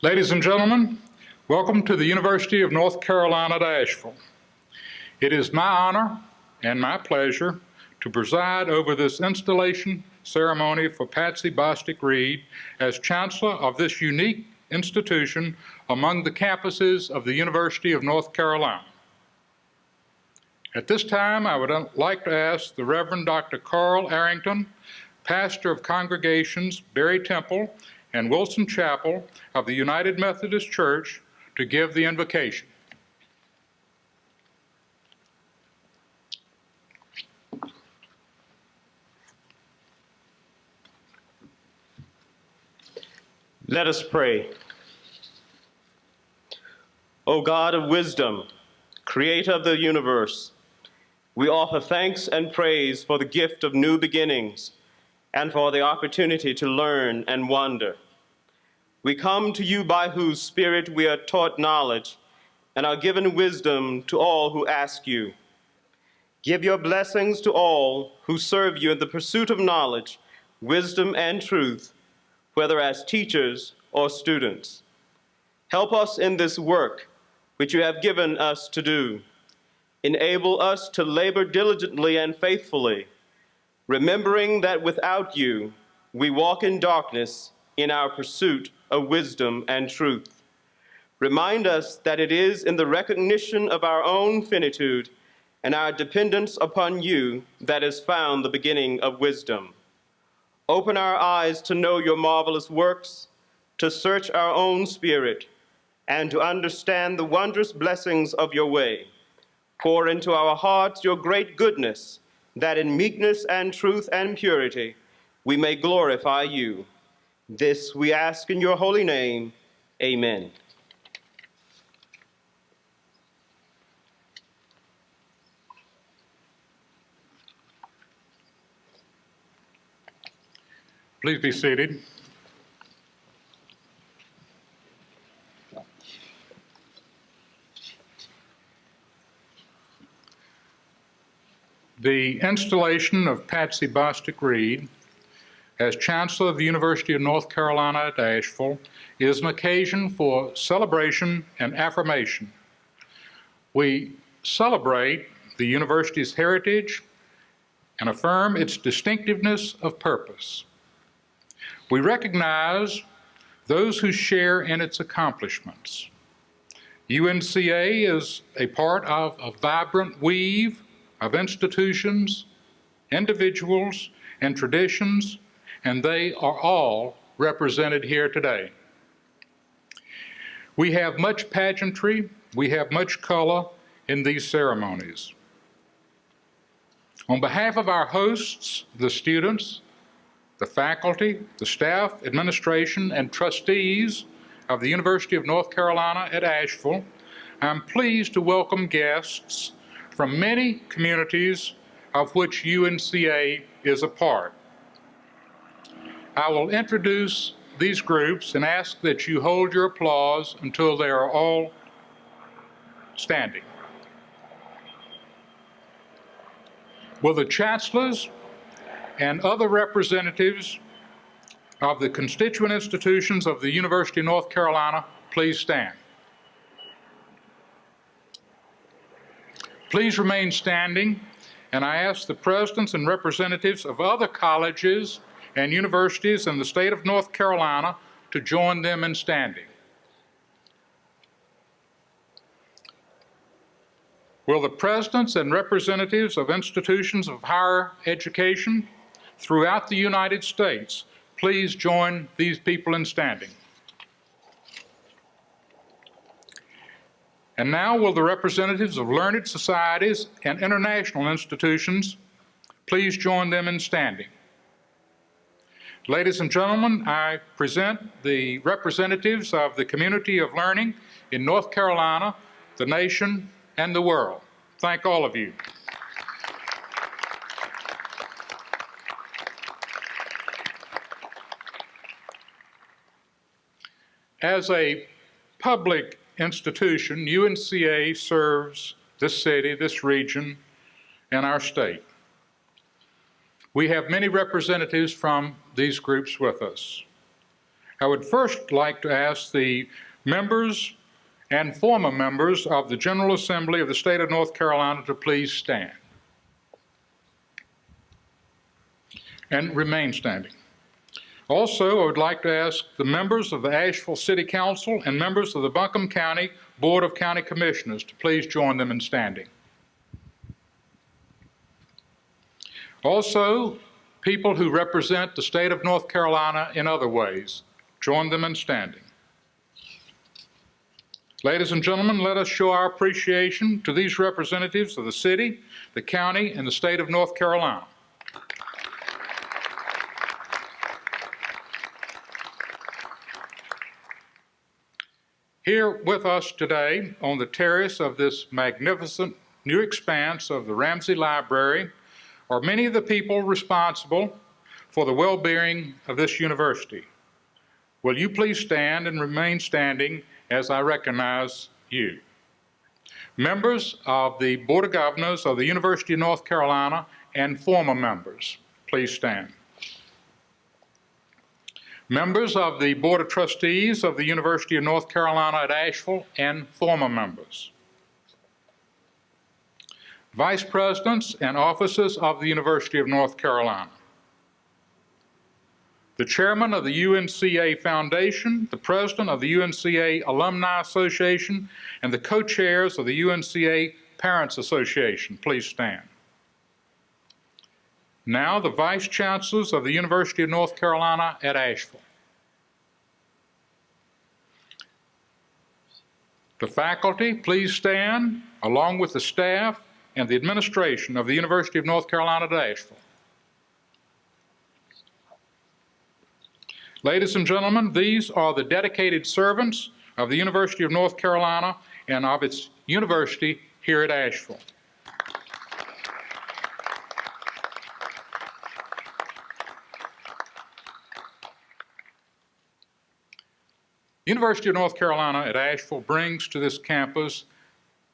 Ladies and gentlemen, welcome to the University of North Carolina at Asheville. It is my honor and my pleasure to preside over this installation ceremony for Patsy Bostic Reed as Chancellor of this unique institution among the campuses of the University of North Carolina. At this time, I would like to ask the Reverend Dr. Carl Arrington, pastor of congregations Berry Temple and Wilson Chapel of the United Methodist Church, to give the invocation. Let us pray. O God of wisdom, creator of the universe, we offer thanks and praise for the gift of new beginnings and for the opportunity to learn and wonder. We come to you by whose Spirit we are taught knowledge and are given wisdom to all who ask you. Give your blessings to all who serve you in the pursuit of knowledge, wisdom, and truth, whether as teachers or students. Help us in this work which you have given us to do. Enable us to labor diligently and faithfully, remembering that without you, we walk in darkness in our pursuit of wisdom and truth. Remind us that it is in the recognition of our own finitude and our dependence upon you that is found the beginning of wisdom. Open our eyes to know your marvelous works, to search our own spirit, and to understand the wondrous blessings of your way. Pour into our hearts your great goodness, that in meekness and truth and purity we may glorify you. This we ask in your holy name. Amen. Please be seated. The installation of Patsy Bostic Reed as Chancellor of the University of North Carolina at Asheville is an occasion for celebration and affirmation. We celebrate the university's heritage and affirm its distinctiveness of purpose. We recognize those who share in its accomplishments. UNCA is a part of a vibrant weave of institutions, individuals, and traditions, and they are all represented here today. We have much pageantry, we have much color in these ceremonies. On behalf of our hosts, the students, the faculty, the staff, administration, and trustees of the University of North Carolina at Asheville, I'm pleased to welcome guests from many communities of which UNCA is a part. I will introduce these groups and ask that you hold your applause until they are all standing. Will the chancellors and other representatives of the constituent institutions of the University of North Carolina please stand? Please remain standing, and I ask the presidents and representatives of other colleges and universities in the state of North Carolina to join them in standing. Will the presidents and representatives of institutions of higher education throughout the United States please join these people in standing? And now will the representatives of learned societies and international institutions please join them in standing? Ladies and gentlemen, I present the representatives of the community of learning in North Carolina, the nation, and the world. Thank all of you. As a public institution, UNCA serves this city, this region, and our state. We have many representatives from these groups with us. I would first like to ask the members and former members of the General Assembly of the State of North Carolina to please stand and remain standing. Also, I would like to ask the members of the Asheville City Council and members of the Buncombe County Board of County Commissioners to please join them in standing. Also, people who represent the state of North Carolina in other ways, join them in standing. Ladies and gentlemen, let us show our appreciation to these representatives of the city, the county, and the state of North Carolina. Here with us today on the terrace of this magnificent new expanse of the Ramsey Library are many of the people responsible for the well-being of this university. Will you please stand and remain standing as I recognize you? Members of the Board of Governors of the University of North Carolina and former members, please stand. Members of the Board of Trustees of the University of North Carolina at Asheville and former members. Vice Presidents and officers of the University of North Carolina. The Chairman of the UNCA Foundation, the President of the UNCA Alumni Association, and the co-chairs of the UNCA Parents Association, please stand. Now, the Vice Chancellors of the University of North Carolina at Asheville. The faculty, please stand, along with the staff and the administration of the University of North Carolina at Asheville. Ladies and gentlemen, these are the dedicated servants of the University of North Carolina and of its university here at Asheville. University of North Carolina at Asheville brings to this campus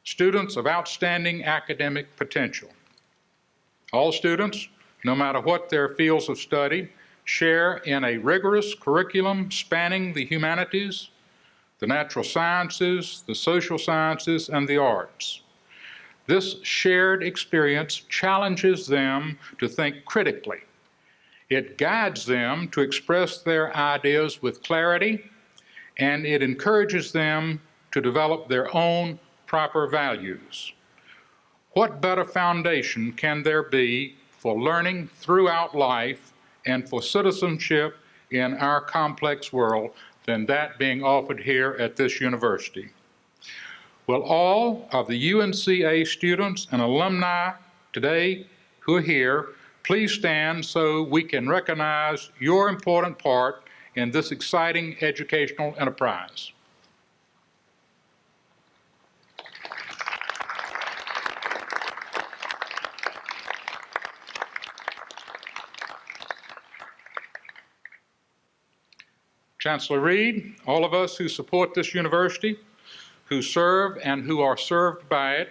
students of outstanding academic potential. All students, no matter what their fields of study, share in a rigorous curriculum spanning the humanities, the natural sciences, the social sciences, and the arts. This shared experience challenges them to think critically. It guides them to express their ideas with clarity, and it encourages them to develop their own proper values. What better foundation can there be for learning throughout life and for citizenship in our complex world than that being offered here at this university? Will all of the UNCA students and alumni today who are here please stand so we can recognize your important part in this exciting educational enterprise. Chancellor Reed, all of us who support this university, who serve and who are served by it,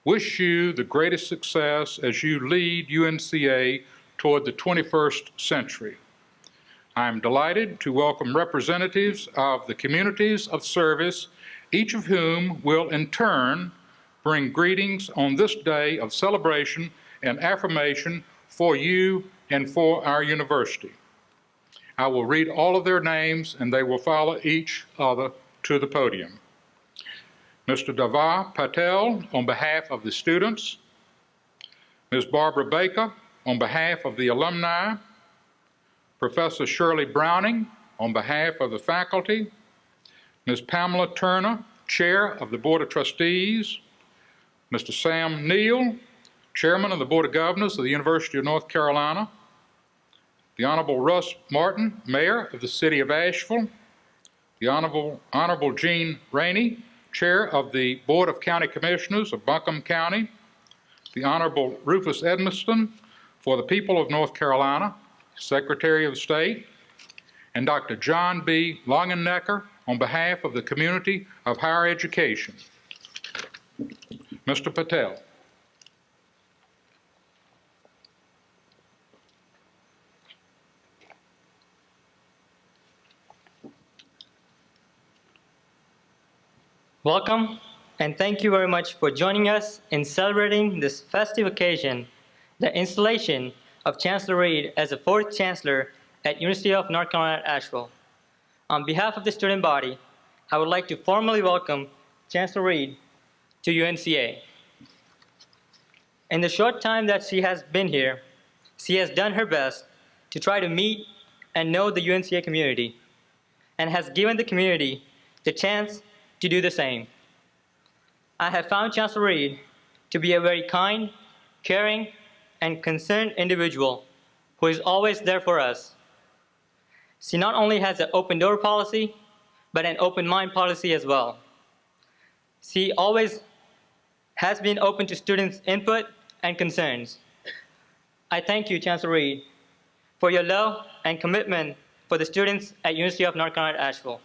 wish you the greatest success as you lead UNCA toward the 21st century. I am delighted to welcome representatives of the communities of service, each of whom will in turn bring greetings on this day of celebration and affirmation for you and for our university. I will read all of their names and they will follow each other to the podium. Mr. Dava Patel on behalf of the students, Ms. Barbara Baker on behalf of the alumni, Professor Shirley Browning on behalf of the faculty, Ms. Pamela Turner, Chair of the Board of Trustees, Mr. Sam Neal, Chairman of the Board of Governors of the University of North Carolina, the Honorable Russ Martin, Mayor of the City of Asheville, the Honorable Jean Rainey, Chair of the Board of County Commissioners of Buncombe County, the Honorable Rufus Edmiston for the people of North Carolina, Secretary of State, and Dr. John B. Longenecker on behalf of the community of higher education. Mr. Patel. Welcome, and thank you very much for joining us in celebrating this festive occasion, the installation of Chancellor Reed as the fourth Chancellor at University of North Carolina at Asheville. On behalf of the student body, I would like to formally welcome Chancellor Reed to UNCA. In the short time that she has been here, she has done her best to try to meet and know the UNCA community, and has given the community the chance to do the same. I have found Chancellor Reed to be a very kind, caring, and concerned individual who is always there for us. She not only has an open door policy, but an open mind policy as well. She always has been open to students' input and concerns. I thank you, Chancellor Reed, for your love and commitment for the students at University of North Carolina at Asheville.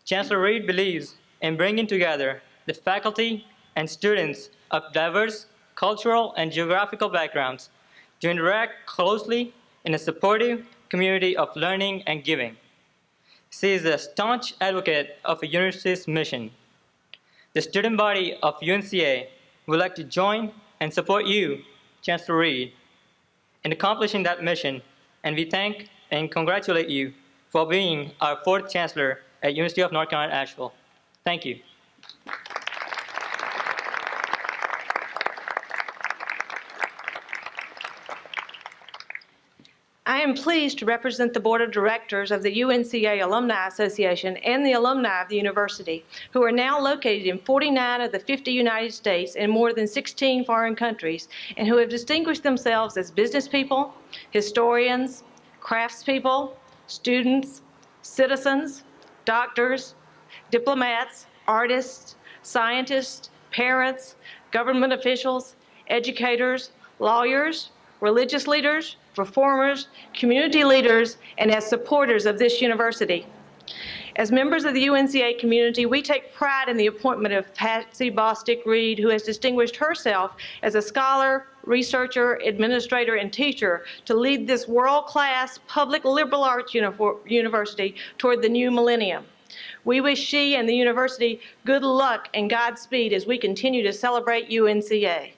Chancellor Reed believes in bringing together the faculty and students of diverse cultural and geographical backgrounds to interact closely in a supportive community of learning and giving. She is a staunch advocate of a university's mission. The student body of UNCA would like to join and support you, Chancellor Reed, in accomplishing that mission, and we thank and congratulate you for being our fourth Chancellor at University of North Carolina at Asheville. Thank you. I am pleased to represent the Board of Directors of the UNCA Alumni Association and the alumni of the university, who are now located in 49 of the 50 United States and more than 16 foreign countries, and who have distinguished themselves as business people, historians, craftspeople, students, citizens, doctors, diplomats, artists, scientists, parents, government officials, educators, lawyers, religious leaders, performers, community leaders, and as supporters of this university. As members of the UNCA community, we take pride in the appointment of Patsy Bostick Reed, who has distinguished herself as a scholar, researcher, administrator, and teacher to lead this world-class public liberal arts university toward the new millennium. We wish she and the university good luck and Godspeed as we continue to celebrate UNCA.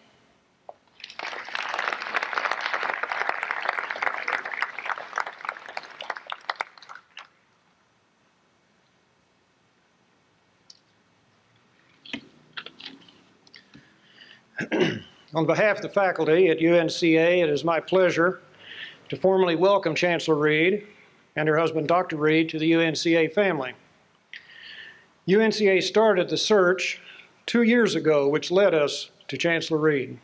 On behalf of the faculty at UNCA, it is my pleasure to formally welcome Chancellor Reed and her husband, Dr. Reed, to the UNCA family. UNCA started the search 2 years ago, which led us to Chancellor Reed.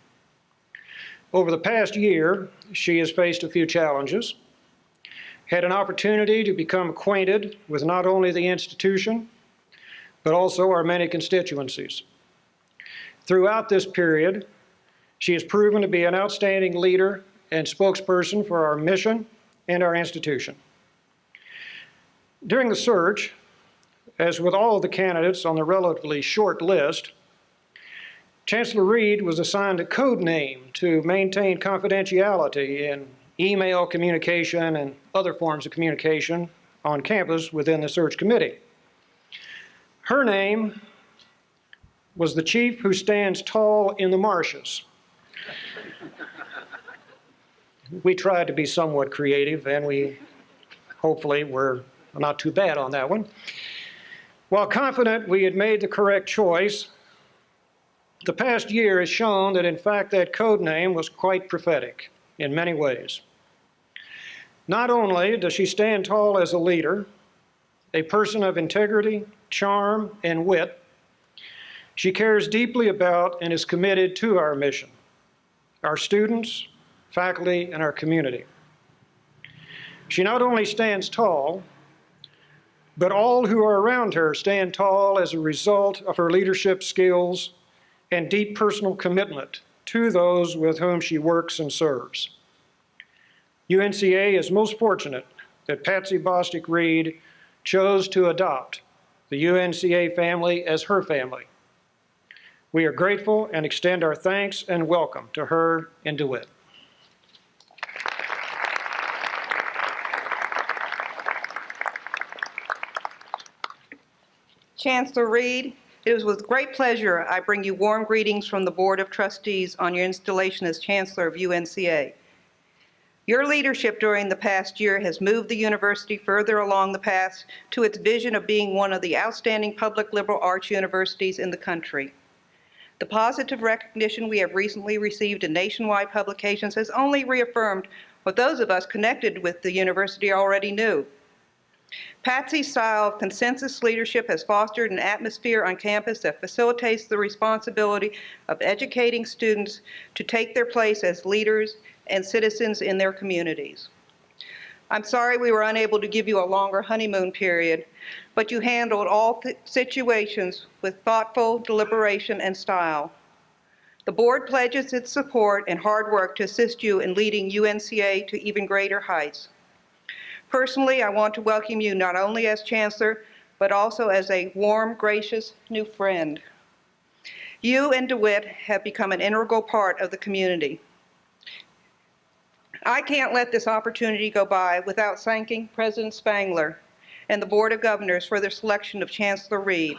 Over the past year, she has faced a few challenges, had an opportunity to become acquainted with not only the institution, but also our many constituencies. Throughout this period, she has proven to be an outstanding leader and spokesperson for our mission and our institution. During the search, as with all of the candidates on the relatively short list, Chancellor Reed was assigned a code name to maintain confidentiality in email communication and other forms of communication on campus within the search committee. Her name was the chief who stands tall in the marshes. We tried to be somewhat creative, and we hopefully were not too bad on that one. While confident we had made the correct choice, the past year has shown that in fact that code name was quite prophetic in many ways. Not only does she stand tall as a leader, a person of integrity, charm, and wit, she cares deeply about and is committed to our mission, our students, faculty, and our community. She not only stands tall, but all who are around her stand tall as a result of her leadership skills and deep personal commitment to those with whom she works and serves. UNCA is most fortunate that Patsy Bostick Reed chose to adopt the UNCA family as her family. We are grateful and extend our thanks and welcome to her and DeWitt. Chancellor Reed, It is with great pleasure I bring you warm greetings from the Board of Trustees on your installation as Chancellor of UNCA. Your leadership during the past year has moved the university further along the path to its vision of being one of the outstanding public liberal arts universities in the country. The positive recognition we have recently received in nationwide publications has only reaffirmed what those of us connected with the university already knew. Patsy's style of consensus leadership has fostered an atmosphere on campus that facilitates the responsibility of educating students to take their place as leaders and citizens in their communities. I'm sorry we were unable to give you a longer honeymoon period, but you handled all situations with thoughtful deliberation and style. The board pledges its support and hard work to assist you in leading UNCA to even greater heights. Personally, I want to welcome you not only as Chancellor, but also as a warm, gracious new friend. You and DeWitt have become an integral part of the community. I can't let this opportunity go by without thanking President Spangler and the Board of Governors for their selection of Chancellor Reed.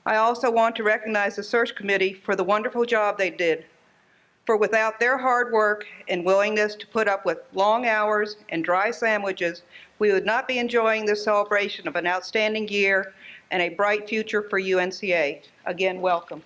I also want to recognize the search committee for the wonderful job they did, for without their hard work and willingness to put up with long hours and dry sandwiches, we would not be enjoying this celebration of an outstanding year and a bright future for UNCA. Again, welcome.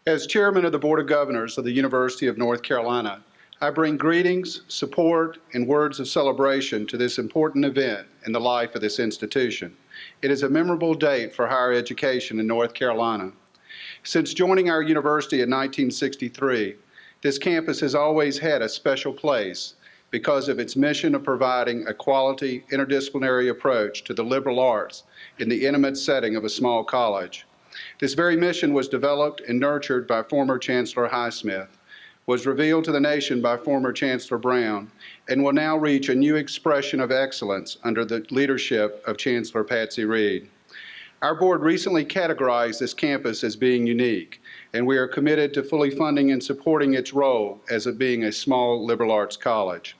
As Chairman of the Board of Governors of the University of North Carolina, I bring greetings, support, and words of celebration to this important event in the life of this institution. It is a memorable date for higher education in North Carolina. Since joining our university in 1963, this campus has always had a special place because of its mission of providing a quality, interdisciplinary approach to the liberal arts in the intimate setting of a small college. This very mission was developed and nurtured by former Chancellor Highsmith, was revealed to the nation by former Chancellor Brown, and will now reach a new expression of excellence under the leadership of Chancellor Patsy Reed. Our board recently categorized this campus as being unique, and we are committed to fully funding and supporting its role as it being a small liberal arts college.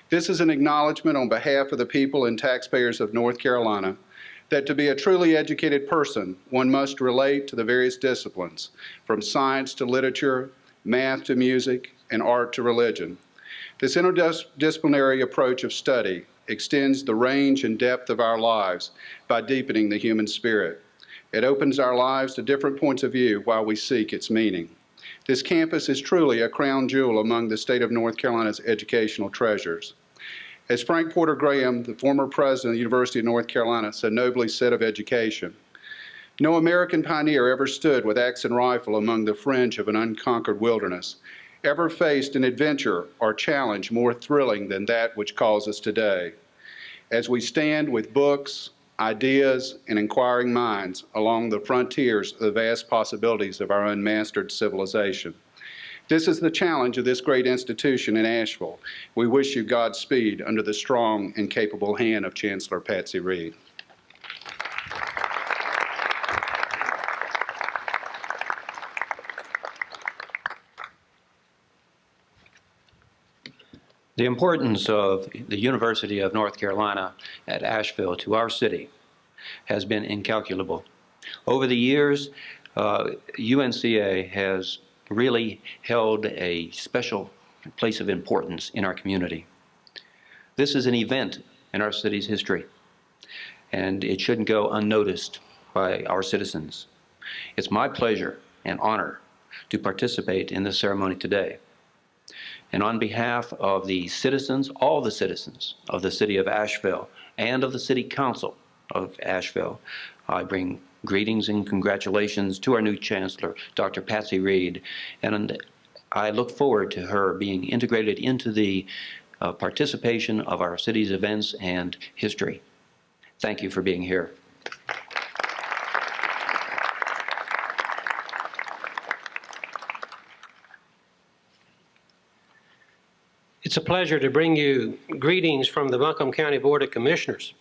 This is an acknowledgement on behalf of the people and taxpayers of North Carolina that to be a truly educated person, one must relate to the various disciplines, from science to literature, math to music, and art to religion. This interdisciplinary approach of study extends the range and depth of our lives by deepening the human spirit. It opens our lives to different points of view while we seek its meaning. This campus is truly a crown jewel among the state of North Carolina's educational treasures. As Frank Porter Graham, the former president of the University of North Carolina, so nobly said of education, "No American pioneer ever stood with axe and rifle among the fringe of an unconquered wilderness, ever faced an adventure or challenge more thrilling than that which calls us today. As we stand with books, ideas, and inquiring minds along the frontiers of the vast possibilities of our unmastered civilization. This is the challenge of this great institution in Asheville. We wish you Godspeed under the strong and capable hand of Chancellor Patsy Reed." The importance of the University of North Carolina at Asheville to our city has been incalculable. Over the years, UNCA has really held a special place of importance in our community. This is an event in our city's history, and it shouldn't go unnoticed by our citizens. It's my pleasure and honor to participate in this ceremony today. And on behalf of the citizens, all the citizens of the city of Asheville and of the City Council of Asheville, I bring greetings and congratulations to our new Chancellor, Dr. Patsy Reed, and I look forward to her being integrated into the participation of our city's events and history. Thank you for being here. It's a pleasure to bring you greetings from the Buncombe County Board of Commissioners.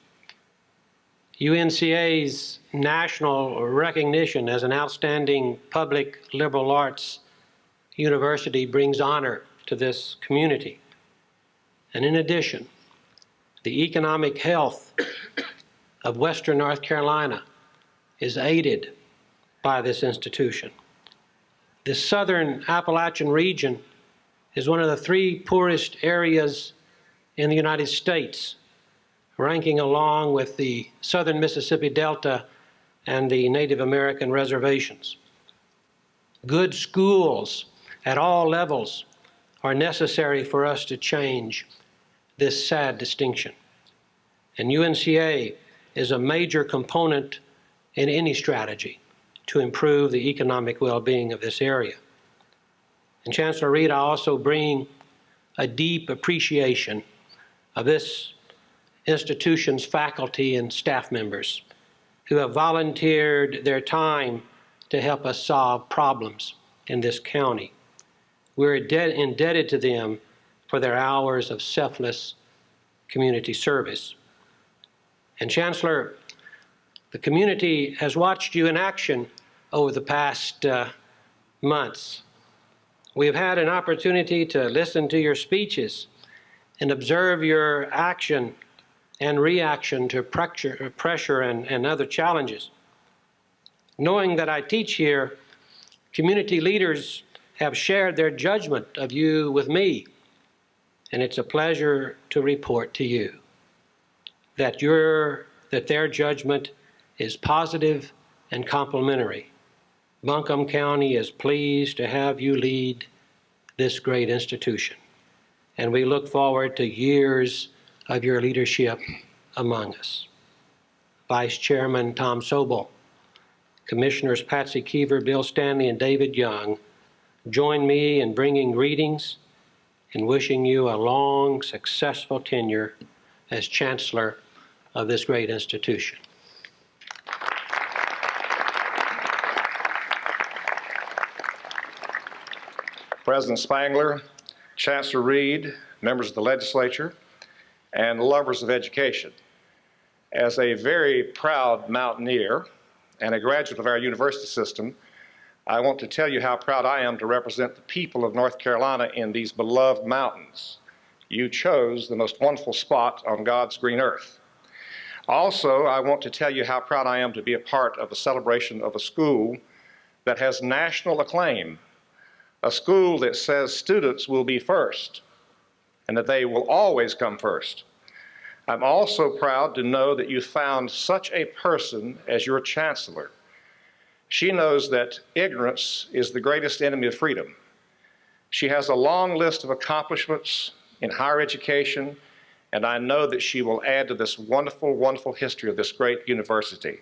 UNCA's national recognition as an outstanding public liberal arts university brings honor to this community. And in addition, the economic health of Western North Carolina is aided by this institution. The Southern Appalachian region is one of the 3 poorest areas in the United States, ranking along with the Southern Mississippi Delta and the Native American reservations. Good schools at all levels are necessary for us to change this sad distinction. And UNCA is a major component in any strategy to improve the economic well-being of this area. And Chancellor Reed, I also bring a deep appreciation of this institution's faculty and staff members who have volunteered their time to help us solve problems in this county. We're indebted to them for their hours of selfless community service. And Chancellor, the community has watched you in action over the past months. We've had an opportunity to listen to your speeches and observe your action and reaction to pressure and other challenges. Knowing that I teach here, community leaders have shared their judgment of you with me, and it's a pleasure to report to you that their judgment is positive and complimentary. Buncombe County is pleased to have you lead this great institution, and we look forward to years of your leadership among us. Vice Chairman Tom Sobel, Commissioners Patsy Keever, Bill Stanley, and David Young join me in bringing greetings and wishing you a long, successful tenure as Chancellor of this great institution. President Spangler, Chancellor Reed, members of the legislature, and lovers of education. As a very proud mountaineer and a graduate of our university system, I want to tell you how proud I am to represent the people of North Carolina in these beloved mountains. You chose the most wonderful spot on God's green earth. Also, I want to tell you how proud I am to be a part of the celebration of a school that has national acclaim, a school that says students will be first and that they will always come first. I'm also proud to know that you found such a person as your chancellor. She knows that ignorance is the greatest enemy of freedom. She has a long list of accomplishments in higher education, and I know that she will add to this wonderful, wonderful history of this great university.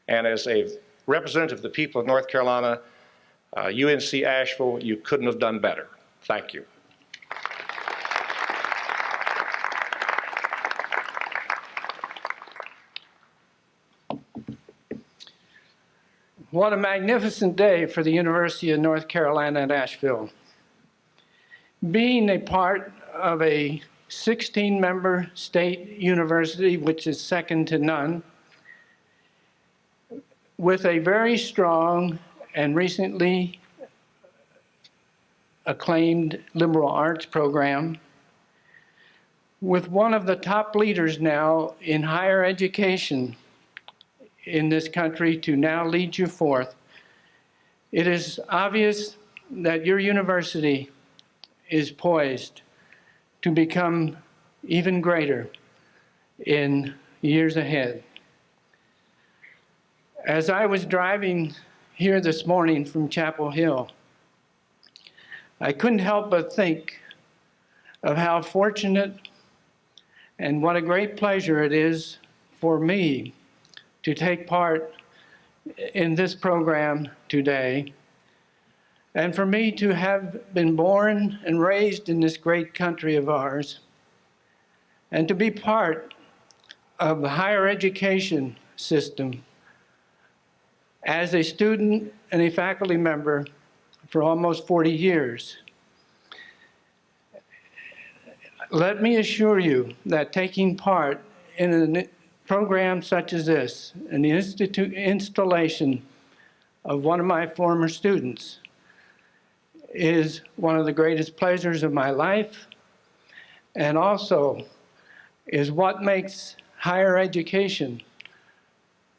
And as a representative of the people of North Carolina, UNC Asheville, you couldn't have done better. Thank you. What a magnificent day for the University of North Carolina at Asheville. Being a part of a 16-member state university, which is second to none, with a very strong and recently acclaimed liberal arts program, with one of the top leaders now in higher education in this country to now lead you forth, it is obvious that your university is poised to become even greater in years ahead. As I was driving here this morning from Chapel Hill, I couldn't help but think of how fortunate and what a great pleasure it is for me to take part in this program today, and for me to have been born and raised in this great country of ours, and to be part of the higher education system as a student and a faculty member for almost 40 years. Let me assure you that taking part in a program such as this, and the installation of one of my former students, is one of the greatest pleasures of my life, and also is what makes higher education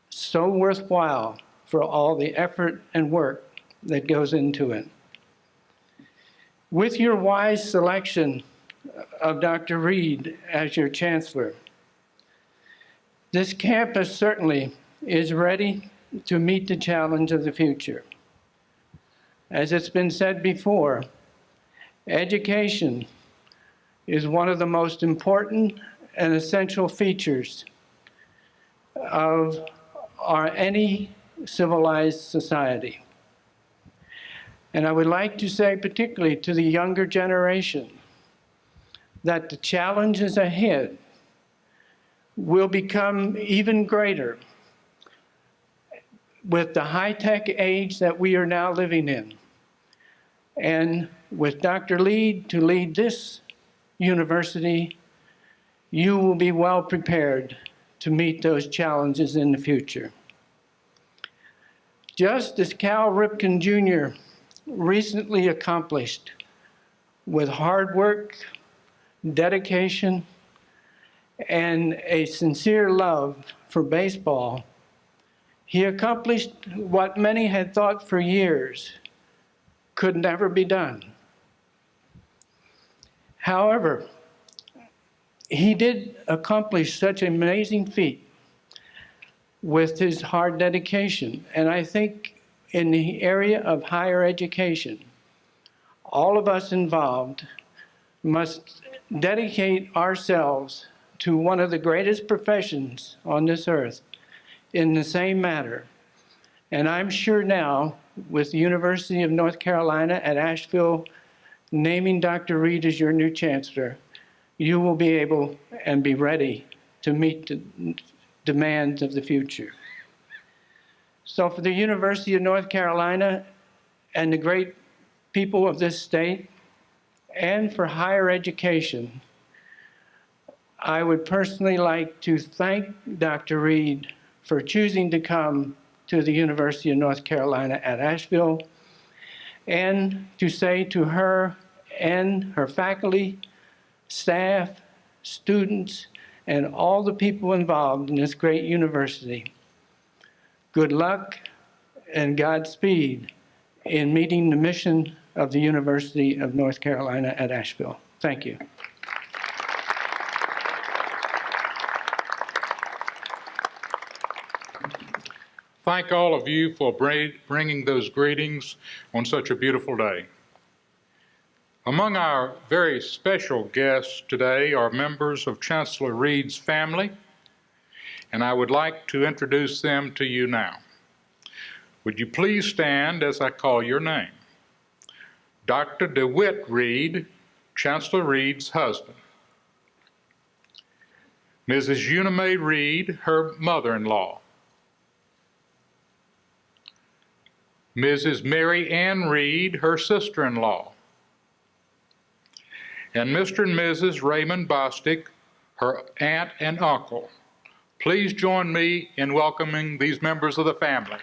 so worthwhile for all the effort and work that goes into it. With your wise selection of Dr. Reed as your chancellor, this campus certainly is ready to meet the challenge of the future. As it's been said before, education is one of the most important and essential features of any civilized society. And I would like to say, particularly to the younger generation, that the challenges ahead will become even greater with the high-tech age that we are now living in. And with Dr. Reed to lead this university, you will be well prepared to meet those challenges in the future. Just as Cal Ripken Jr. recently accomplished with hard work, dedication, and a sincere love for baseball, he accomplished what many had thought for years could never be done. However, he did accomplish such an amazing feat with his hard dedication. And I think in the area of higher education, all of us involved must dedicate ourselves to one of the greatest professions on this earth in the same manner. And I'm sure now, with the University of North Carolina at Asheville naming Dr. Reed as your new chancellor, you will be able and be ready to meet the demands of the future. So for the University of North Carolina and the great people of this state, and for higher education, I would personally like to thank Dr. Reed for choosing to come to the University of North Carolina at Asheville, and to say to her and her faculty, staff, students, and all the people involved in this great university, good luck and Godspeed in meeting the mission of the University of North Carolina at Asheville. Thank you. Thank all of you for bringing those greetings on such a beautiful day. Among our very special guests today are members of Chancellor Reed's family, and I would like to introduce them to you now. Would you please stand as I call your name? Dr. DeWitt Reed, Chancellor Reed's husband. Mrs. Una Mae Reed, her mother-in-law. Mrs. Mary Ann Reed, her sister-in-law. And Mr. and Mrs. Raymond Bostic, her aunt and uncle. Please join me in welcoming these members of the family.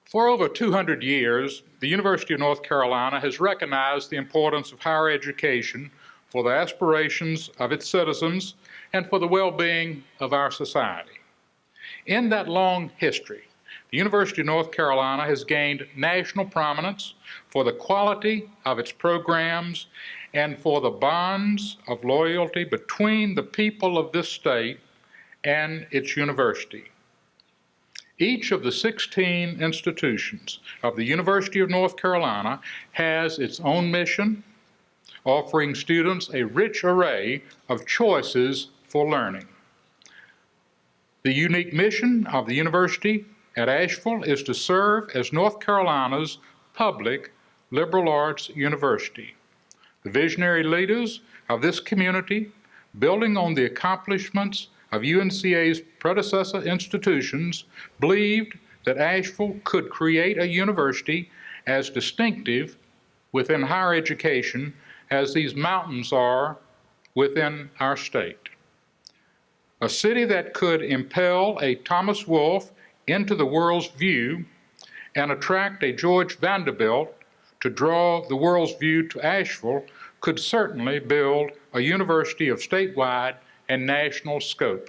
For over 200 years, the University of North Carolina has recognized the importance of higher education for the aspirations of its citizens and for the well-being of our society. In that long history, the University of North Carolina has gained national prominence for the quality of its programs and for the bonds of loyalty between the people of this state and its university. Each of the 16 institutions of the University of North Carolina has its own mission, offering students a rich array of choices for learning. The unique mission of the university at Asheville is to serve as North Carolina's public liberal arts university. The visionary leaders of this community, building on the accomplishments of UNCA's predecessor institutions, believed that Asheville could create a university as distinctive within higher education as these mountains are within our state. A city that could impel a Thomas Wolfe into the world's view and attract a George Vanderbilt to draw the world's view to Asheville could certainly build a university of statewide and national scope.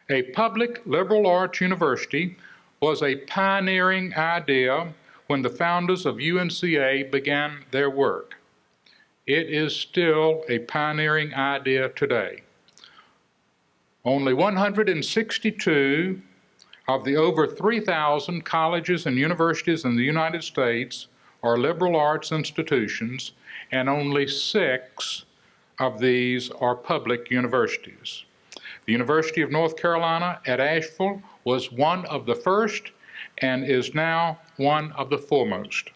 A public liberal arts university was a pioneering idea when the founders of UNCA began their work. It is still a pioneering idea today. Only 162 of the over 3,000 colleges and universities in the United States are liberal arts institutions, and only 6 of these are public universities. The University of North Carolina at Asheville was one of the first and is now one of the foremost.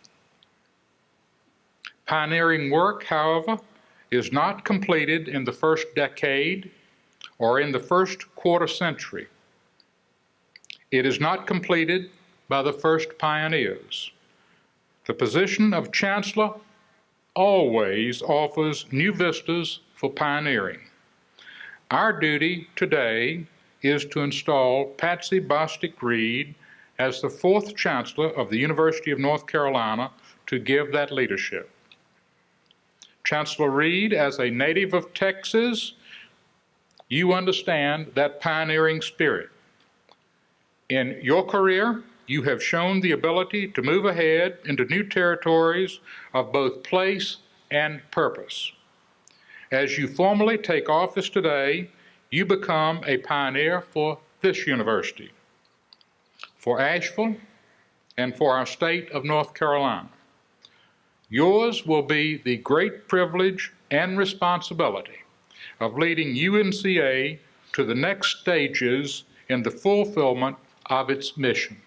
Pioneering work, however, is not completed in the first decade or in the first quarter century. It is not completed by the first pioneers. The position of chancellor always offers new vistas for pioneering. Our duty today is to install Patsy Bostick Reed as the 4th chancellor of the University of North Carolina to give that leadership. Chancellor Reed, as a native of Texas, you understand that pioneering spirit. In your career, you have shown the ability to move ahead into new territories of both place and purpose. As you formally take office today, you become a pioneer for this university, for Asheville, and for our state of North Carolina. Yours will be the great privilege and responsibility of leading UNCA to the next stages in the fulfillment of its mission.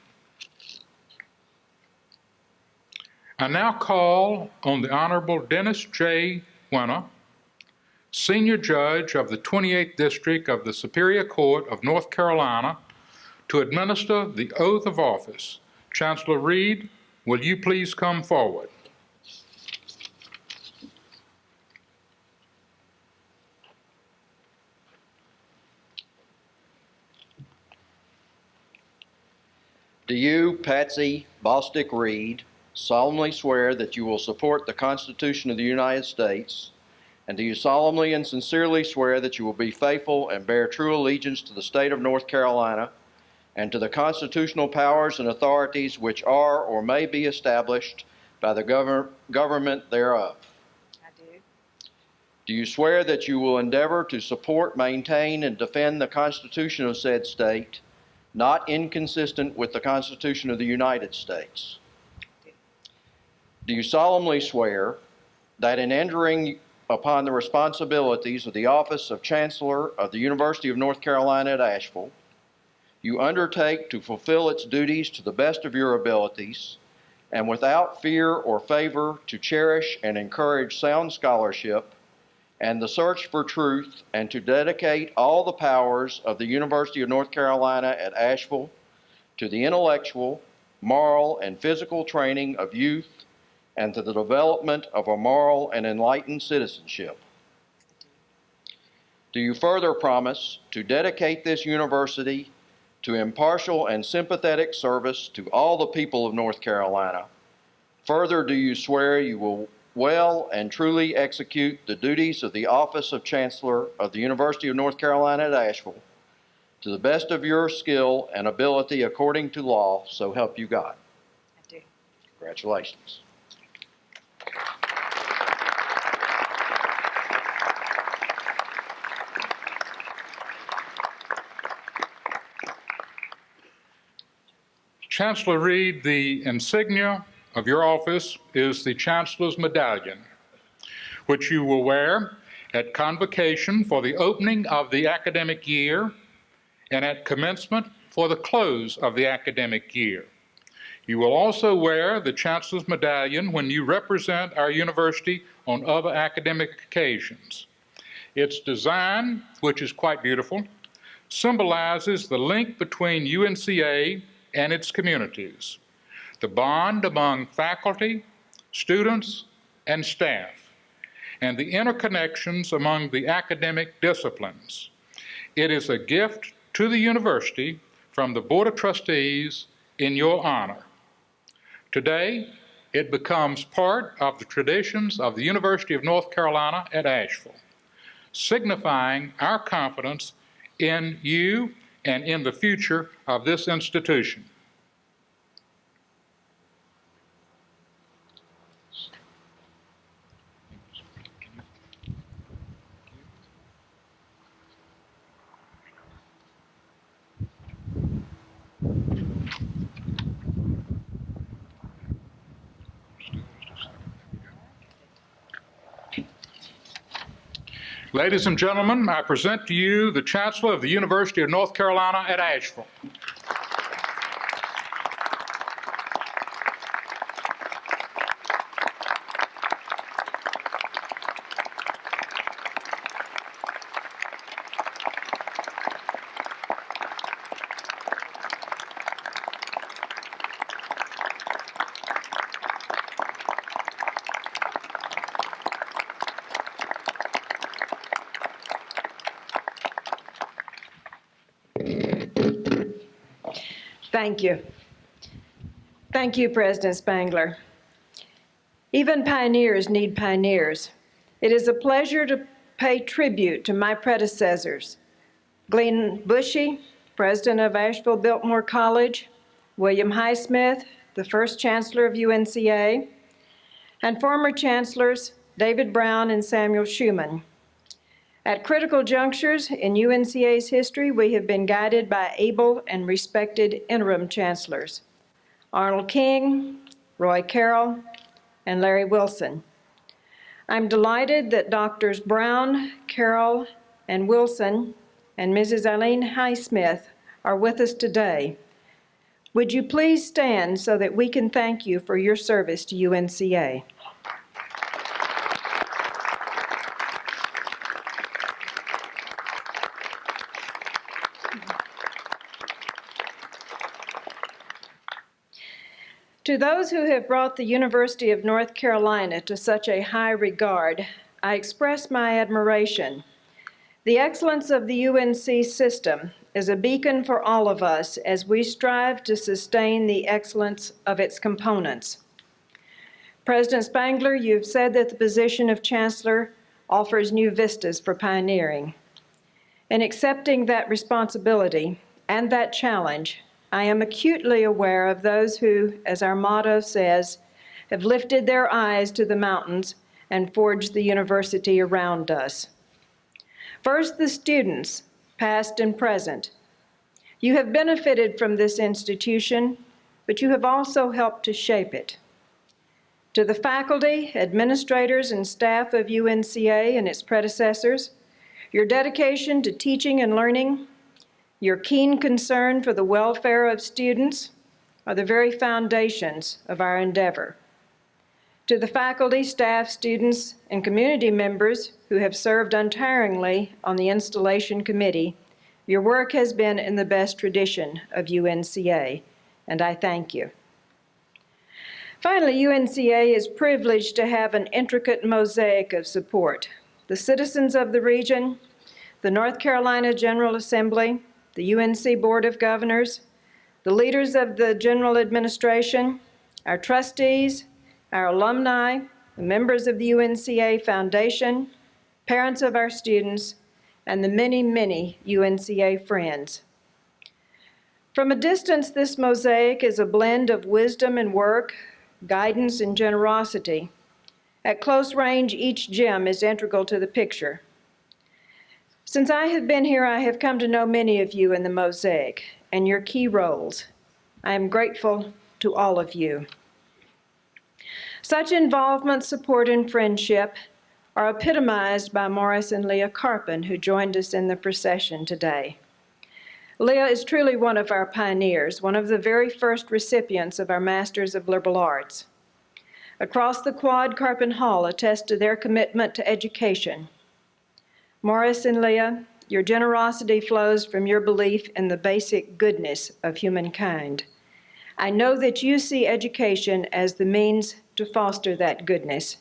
I now call on the Honorable Dennis J. Winner, Senior Judge of the 28th District of the Superior Court of North Carolina, to administer the oath of office. Chancellor Reed, will you please come forward? Do you, Patsy Bostick Reed, solemnly swear that you will support the Constitution of the United States, and do you solemnly and sincerely swear that you will be faithful and bear true allegiance to the state of North Carolina and to the constitutional powers and authorities which are or may be established by the government thereof? I do. Do you swear that you will endeavor to support, maintain, and defend the Constitution of said state, not inconsistent with the Constitution of the United States? Do you solemnly swear that in entering upon the responsibilities of the office of Chancellor of the University of North Carolina at Asheville, you undertake to fulfill its duties to the best of your abilities and without fear or favor to cherish and encourage sound scholarship and the search for truth, and to dedicate all the powers of the University of North Carolina at Asheville to the intellectual, moral, and physical training of youth and to the development of a moral and enlightened citizenship? Do you further promise to dedicate this university to impartial and sympathetic service to all the people of North Carolina? Further, do you swear you will well and truly execute the duties of the office of Chancellor of the University of North Carolina at Asheville to the best of your skill and ability according to law, so help you God? I do. Congratulations. Chancellor Reed, the insignia of your office is the Chancellor's Medallion, which you will wear at convocation for the opening of the academic year and at commencement for the close of the academic year. You will also wear the Chancellor's Medallion when you represent our university on other academic occasions. Its design, which is quite beautiful, symbolizes the link between UNCA and its communities, the bond among faculty, students, and staff, and the interconnections among the academic disciplines. It is a gift to the university from the Board of Trustees in your honor. Today, it becomes part of the traditions of the University of North Carolina at Asheville, signifying our confidence in you and in the future of this institution. Ladies and gentlemen, I present to you the Chancellor of the University of North Carolina at Asheville. Thank you. Thank you, President Spangler. Even pioneers need pioneers. It is a pleasure to pay tribute to my predecessors, Glenn Bushy, President of Asheville Biltmore College, William Highsmith, the first Chancellor of UNCA, and former Chancellors David Brown and Samuel Schuman. At critical junctures in UNCA's history, we have been guided by able and respected interim chancellors, Arnold King, Roy Carroll, and Larry Wilson. I'm delighted that Doctors Brown, Carroll, and Wilson, and Mrs. Eileen Highsmith are with us today. Would you please stand so that we can thank you for your service to UNCA? To those who have brought the University of North Carolina to such a high regard, I express my admiration. The excellence of the UNC system is a beacon for all of us as we strive to sustain the excellence of its components. President Spangler, you've said that the position of Chancellor offers new vistas for pioneering. In accepting that responsibility and that challenge, I am acutely aware of those who, as our motto says, have lifted their eyes to the mountains and forged the university around us. First, the students, past and present. You have benefited from this institution, but you have also helped to shape it. To the faculty, administrators, and staff of UNCA and its predecessors, your dedication to teaching and learning, your keen concern for the welfare of students are the very foundations of our endeavor. To the faculty, staff, students, and community members who have served untiringly on the installation committee, your work has been in the best tradition of UNCA, and I thank you. Finally, UNCA is privileged to have an intricate mosaic of support. The citizens of the region, the North Carolina General Assembly, the UNC Board of Governors, the leaders of the General Administration, our trustees, our alumni, the members of the UNCA Foundation, parents of our students, and the many, many UNCA friends. From a distance, this mosaic is a blend of wisdom and work, guidance and generosity. At close range, each gem is integral to the picture. Since I have been here, I have come to know many of you in the mosaic and your key roles. I am grateful to all of you. Such involvement, support, and friendship are epitomized by Morris and Leah Carpin, who joined us in the procession today. Leah is truly one of our pioneers, one of the very first recipients of our Masters of Liberal Arts. Across the quad, Carpin Hall attests to their commitment to education. Morris and Leah, your generosity flows from your belief in the basic goodness of humankind. I know that you see education as the means to foster that goodness.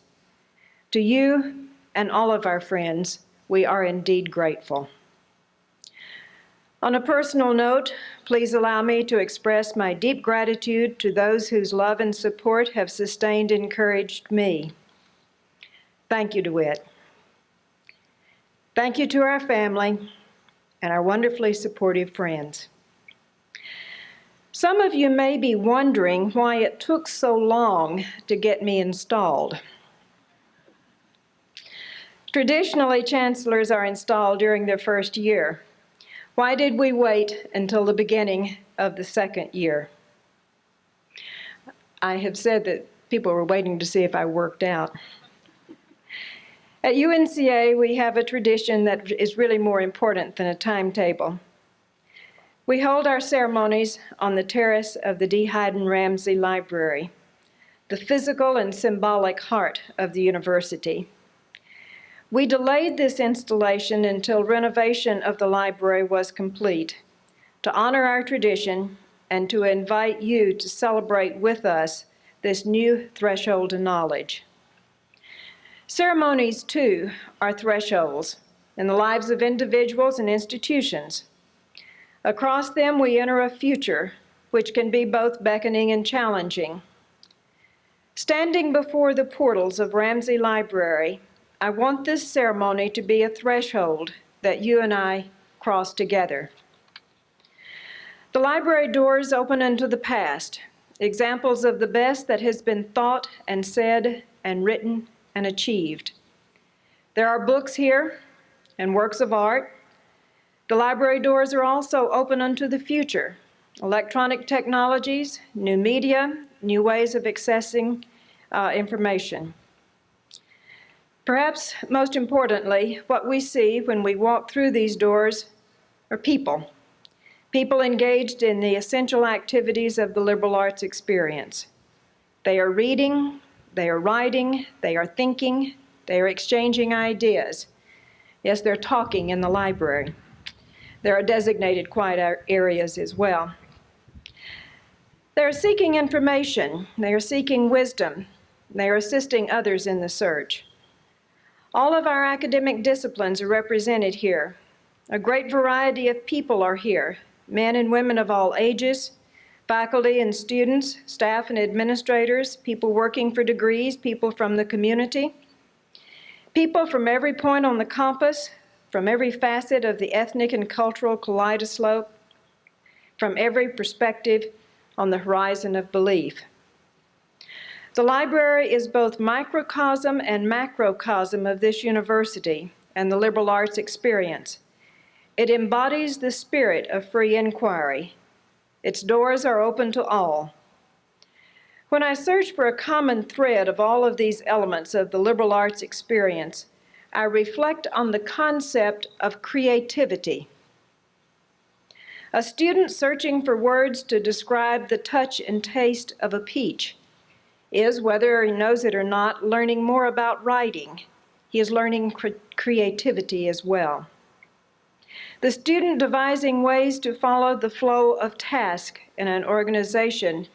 To you and all of our friends, we are indeed grateful. On a personal note, please allow me to express my deep gratitude to those whose love and support have sustained and encouraged me. Thank you, DeWitt. Thank you to our family and our wonderfully supportive friends. Some of you may be wondering why it took so long to get me installed. Traditionally, chancellors are installed during their first year. Why did we wait until the beginning of the second year? I have said that people were waiting to see if I worked out. At UNCA, we have a tradition that is really more important than a timetable. We hold our ceremonies on the terrace of the D. Hyden Ramsey Library, the physical and symbolic heart of the university. We delayed this installation until renovation of the library was complete, to honor our tradition and to invite you to celebrate with us this new threshold to knowledge. Ceremonies, too, are thresholds in the lives of individuals and institutions. Across them, we enter a future which can be both beckoning and challenging. Standing before the portals of Ramsey Library, I want this ceremony to be a threshold that you and I cross together. The library doors open into the past, examples of the best that has been thought and said and written and achieved. There are books here and works of art. The library doors are also open unto the future, electronic technologies, new media, new ways of accessing information. Perhaps most importantly, what we see when we walk through these doors are people. People engaged in the essential activities of the liberal arts experience. They are reading, they are writing, they are thinking, they are exchanging ideas. Yes, they're talking in the library. There are designated quiet areas as well. They're seeking information, they are seeking wisdom, they are assisting others in the search. All of our academic disciplines are represented here. A great variety of people are here, men and women of all ages, faculty and students, staff and administrators, people working for degrees, people from the community, people from every point on the compass, from every facet of the ethnic and cultural kaleidoscope, from every perspective on the horizon of belief. The library is both microcosm and macrocosm of this university and the liberal arts experience. It embodies the spirit of free inquiry. Its doors are open to all. When I search for a common thread of all of these elements of the liberal arts experience, I reflect on the concept of creativity. A student searching for words to describe the touch and taste of a peach is, whether he knows it or not, learning more about writing. He is learning creativity as well. The student devising ways to follow the flow of task in an organization,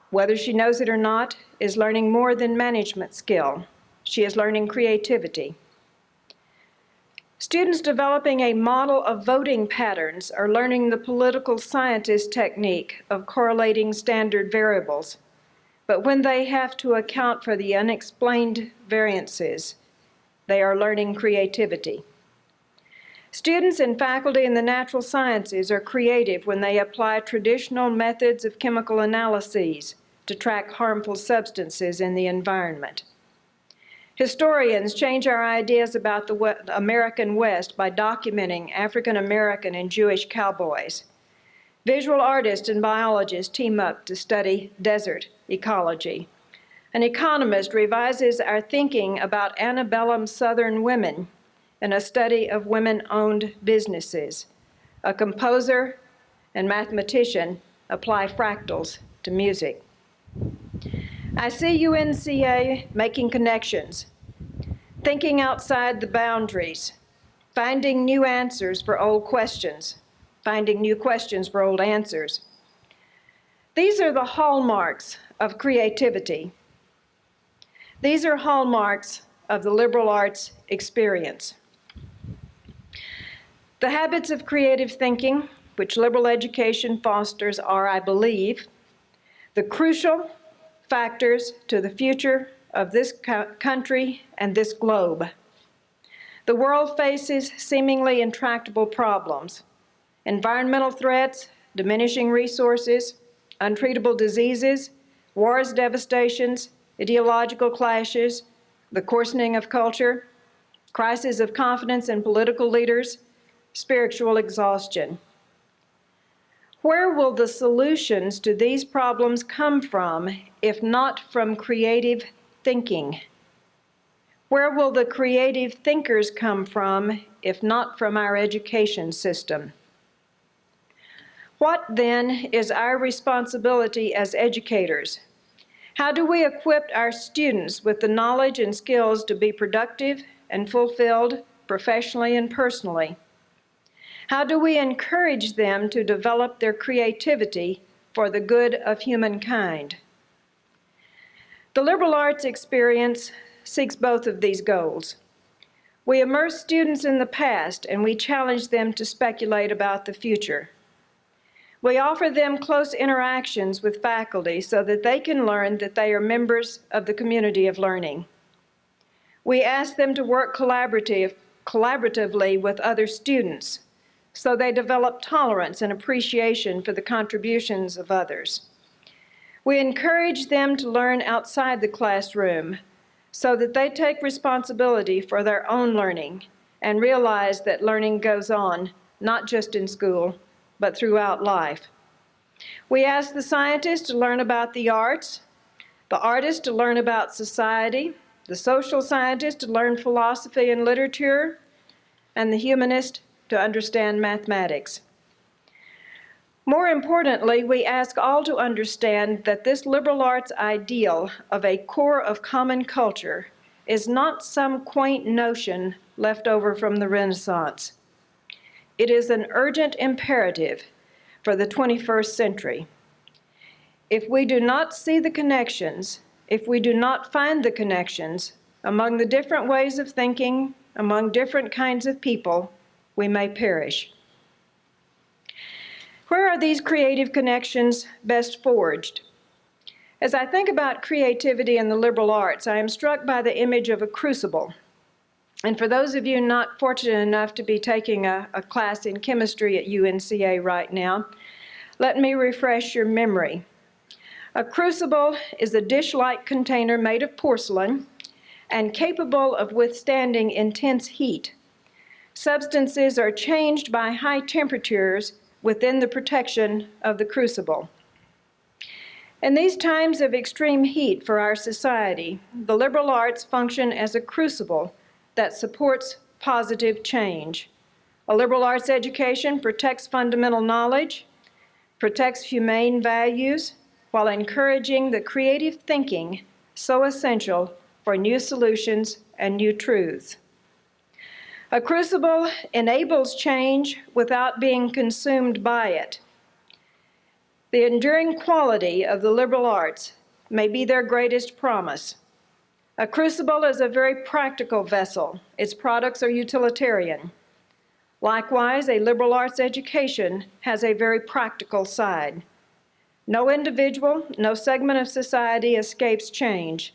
whether she knows it or not, is learning more than management skill. She is learning creativity. Students developing a model of voting patterns are learning the political scientist technique of correlating standard variables. But when they have to account for the unexplained variances, they are learning creativity. Students and faculty in the natural sciences are creative when they apply traditional methods of chemical analyses to track harmful substances in the environment. Historians change our ideas about the American West by documenting African American and Jewish cowboys. Visual artists and biologists team up to study desert ecology. An economist revises our thinking about antebellum Southern women in a study of women-owned businesses. A composer and mathematician apply fractals to music. I see UNCA making connections, thinking outside the boundaries, finding new answers for old questions, finding new questions for old answers. These are the hallmarks of creativity. These are hallmarks of the liberal arts experience. The habits of creative thinking, which liberal education fosters, are, I believe, the crucial factors to the future of this country and this globe. The world faces seemingly intractable problems: environmental threats, diminishing resources, untreatable diseases, wars, devastations, ideological clashes, the coarsening of culture, crisis of confidence in political leaders, spiritual exhaustion. Where will the solutions to these problems come from if not from creative thinking? Where will the creative thinkers come from if not from our education system? What then is our responsibility as educators? How do we equip our students with the knowledge and skills to be productive and fulfilled professionally and personally? How do we encourage them to develop their creativity for the good of humankind? The liberal arts experience seeks both of these goals. We immerse students in the past and we challenge them to speculate about the future. We offer them close interactions with faculty so that they can learn that they are members of the community of learning. We ask them to work collaboratively with other students so they develop tolerance and appreciation for the contributions of others. We encourage them to learn outside the classroom so that they take responsibility for their own learning and realize that learning goes on, not just in school, but throughout life. We ask the scientists to learn about the arts, the artists to learn about society, the social scientists to learn philosophy and literature, and the humanist to understand mathematics. More importantly, we ask all to understand that this liberal arts ideal of a core of common culture is not some quaint notion left over from the Renaissance. It is an urgent imperative for the 21st century. If we do not see the connections, if we do not find the connections among the different ways of thinking, among different kinds of people, we may perish. Where are these creative connections best forged? As I think about creativity in the liberal arts, I am struck by the image of a crucible. And for those of you not fortunate enough to be taking a class in chemistry at UNCA right now, let me refresh your memory. A crucible is a dish-like container made of porcelain and capable of withstanding intense heat. Substances are changed by high temperatures within the protection of the crucible. In these times of extreme heat for our society, the liberal arts function as a crucible that supports positive change. A liberal arts education protects fundamental knowledge, protects humane values, while encouraging the creative thinking so essential for new solutions and new truths. A crucible enables change without being consumed by it. The enduring quality of the liberal arts may be their greatest promise. A crucible is a very practical vessel. Its products are utilitarian. Likewise, a liberal arts education has a very practical side. No individual, no segment of society escapes change.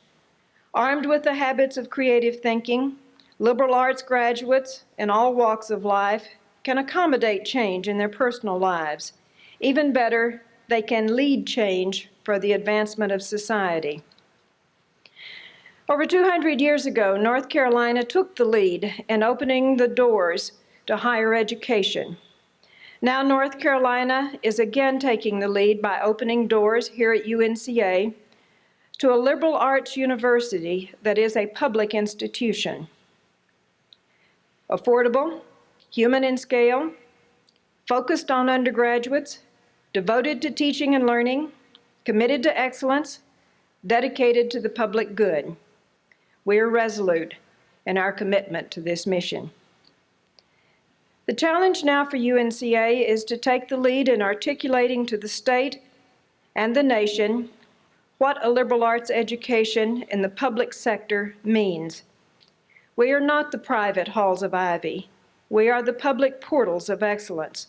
Armed with the habits of creative thinking, liberal arts graduates in all walks of life can accommodate change in their personal lives. Even better, they can lead change for the advancement of society. Over 200 years ago, North Carolina took the lead in opening the doors to higher education. Now North Carolina is again taking the lead by opening doors here at UNCA to a liberal arts university that is a public institution. Affordable, human in scale, focused on undergraduates, devoted to teaching and learning, committed to excellence, dedicated to the public good. We are resolute in our commitment to this mission. The challenge now for UNCA is to take the lead in articulating to the state and the nation what a liberal arts education in the public sector means. We are not the private halls of ivy. We are the public portals of excellence.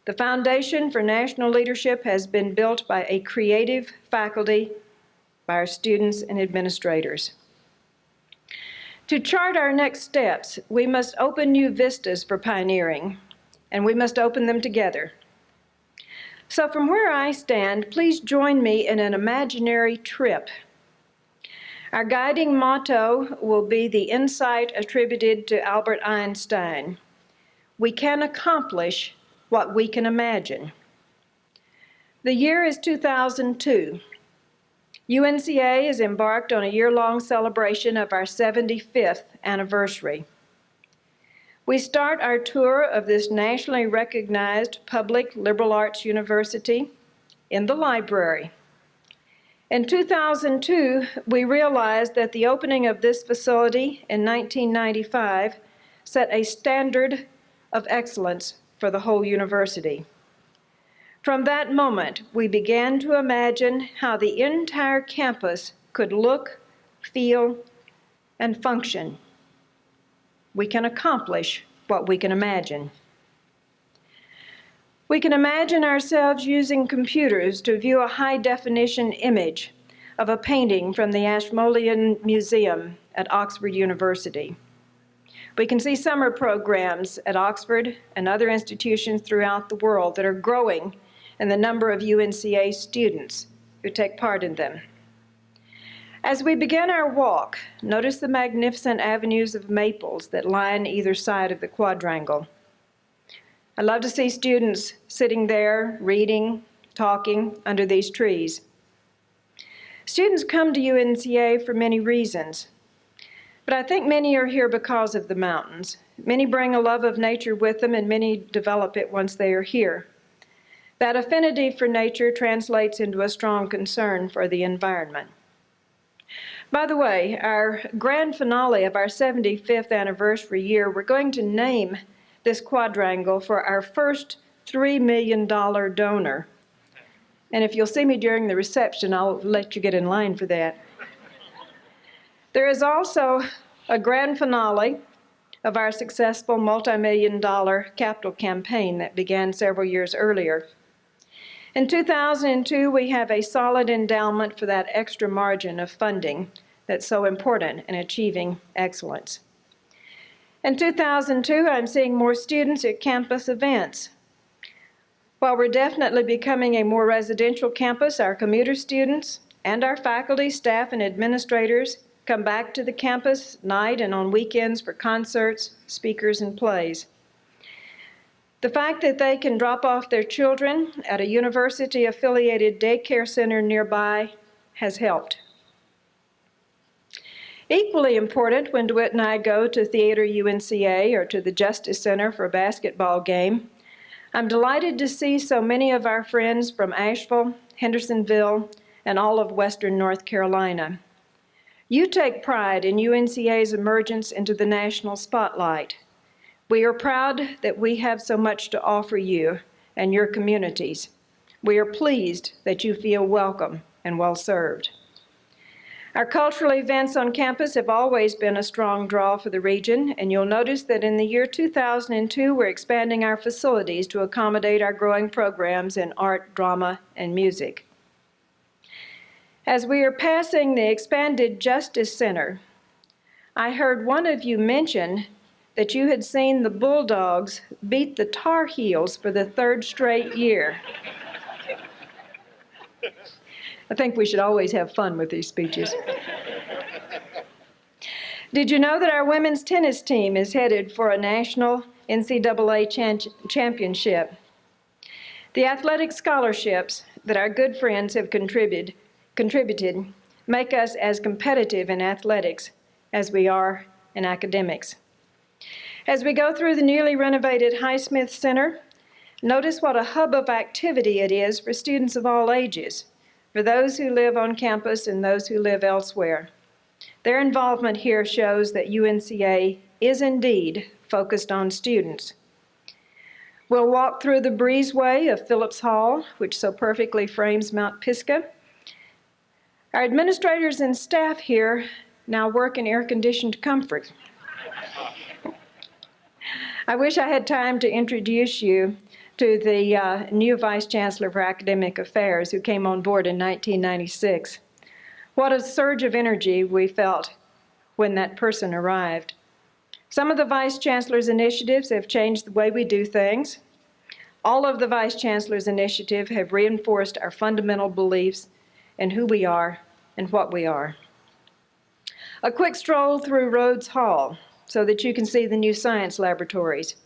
The foundation for national leadership has been built by a creative faculty, by our students and administrators. To chart our next steps, we must open new vistas for pioneering, and we must open them together. So from where I stand, please join me in an imaginary trip. Our guiding motto will be the insight attributed to Albert Einstein: we can accomplish what we can imagine. The year is 2002. UNCA is embarked on a year-long celebration of our 75th anniversary. We start our tour of this nationally recognized public liberal arts university in the library. In 2002, we realized that the opening of this facility in 1995 set a standard of excellence for the whole university. From that moment, we began to imagine how the entire campus could look, feel, and function. We can accomplish what we can imagine. We can imagine ourselves using computers to view a high-definition image of a painting from the Ashmolean Museum at Oxford University. We can see summer programs at Oxford and other institutions throughout the world that are growing in the number of UNCA students who take part in them. As we begin our walk, notice the magnificent avenues of maples that line either side of the quadrangle. I love to see students sitting there, reading, talking under these trees. Students come to UNCA for many reasons, but I think many are here because of the mountains. Many bring a love of nature with them, and many develop it once they are here. That affinity for nature translates into a strong concern for the environment. By the way, our grand finale of our 75th anniversary year, we're going to name this quadrangle for our first $3 million donor. And if you'll see me during the reception, I'll let you get in line for that. There is also a grand finale of our successful multi-million-dollar capital campaign that began several years earlier. In 2002, we have a solid endowment for that extra margin of funding that's so important in achieving excellence. In 2002, I'm seeing more students at campus events. While we're definitely becoming a more residential campus, our commuter students and our faculty, staff, and administrators come back to the campus at night and on weekends for concerts, speakers, and plays. The fact that they can drop off their children at a university-affiliated daycare center nearby has helped. Equally important, when DeWitt and I go to Theater UNCA or to the Justice Center for a basketball game, I'm delighted to see so many of our friends from Asheville, Hendersonville, and all of Western North Carolina. You take pride in UNCA's emergence into the national spotlight. We are proud that we have so much to offer you and your communities. We are pleased that you feel welcome and well served. Our cultural events on campus have always been a strong draw for the region, and you'll notice that in the year 2002, we're expanding our facilities to accommodate our growing programs in art, drama, and music. As we are passing the expanded Justice Center, I heard one of you mention that you had seen the Bulldogs beat the Tar Heels for the 3rd straight year. I think we should always have fun with these speeches. Did you know that our women's tennis team is headed for a national NCAA championship? The athletic scholarships that our good friends have contributed make us as competitive in athletics as we are in academics. As we go through the newly renovated Highsmith Center, notice what a hub of activity it is for students of all ages, for those who live on campus and those who live elsewhere. Their involvement here shows that UNCA is indeed focused on students. We'll walk through the breezeway of Phillips Hall, which so perfectly frames Mount Pisgah. Our administrators and staff here now work in air-conditioned comfort. I wish I had time to introduce you to the new Vice Chancellor for Academic Affairs who came on board in 1996. What a surge of energy we felt when that person arrived. Some of the Vice Chancellor's initiatives have changed the way we do things. All of the Vice Chancellor's initiatives have reinforced our fundamental beliefs in who we are and what we are. A quick stroll through Rhodes Hall so that you can see the new science laboratories.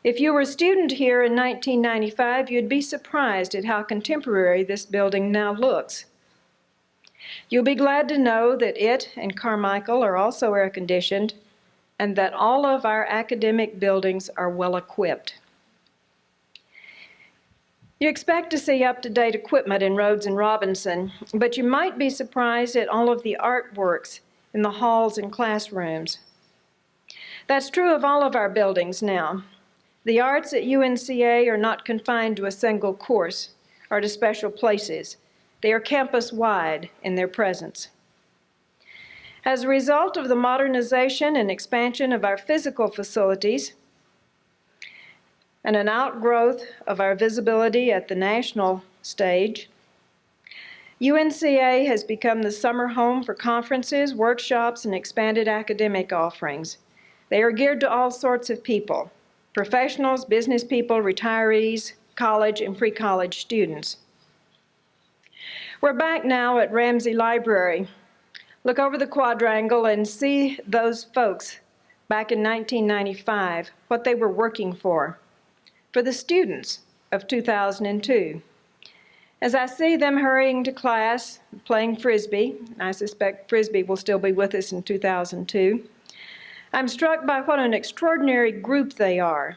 If you were a student here in 1995, you'd be surprised at how contemporary this building now looks. You'll be glad to know that it and Carmichael are also air-conditioned and that all of our academic buildings are well-equipped. You expect to see up-to-date equipment in Rhodes and Robinson, but you might be surprised at all of the artworks in the halls and classrooms. That's true of all of our buildings now. The arts at UNCA are not confined to a single course or to special places. They are campus-wide in their presence. As a result of the modernization and expansion of our physical facilities and an outgrowth of our visibility at the national stage, UNCA has become the summer home for conferences, workshops, and expanded academic offerings. They are geared to all sorts of people: professionals, business people, retirees, college and pre-college students. We're back now at Ramsey Library. Look over the quadrangle and see those folks back in 1995, what they were working for the students of 2002. As I see them hurrying to class, playing Frisbee, I suspect Frisbee will still be with us in 2002, I'm struck by what an extraordinary group they are,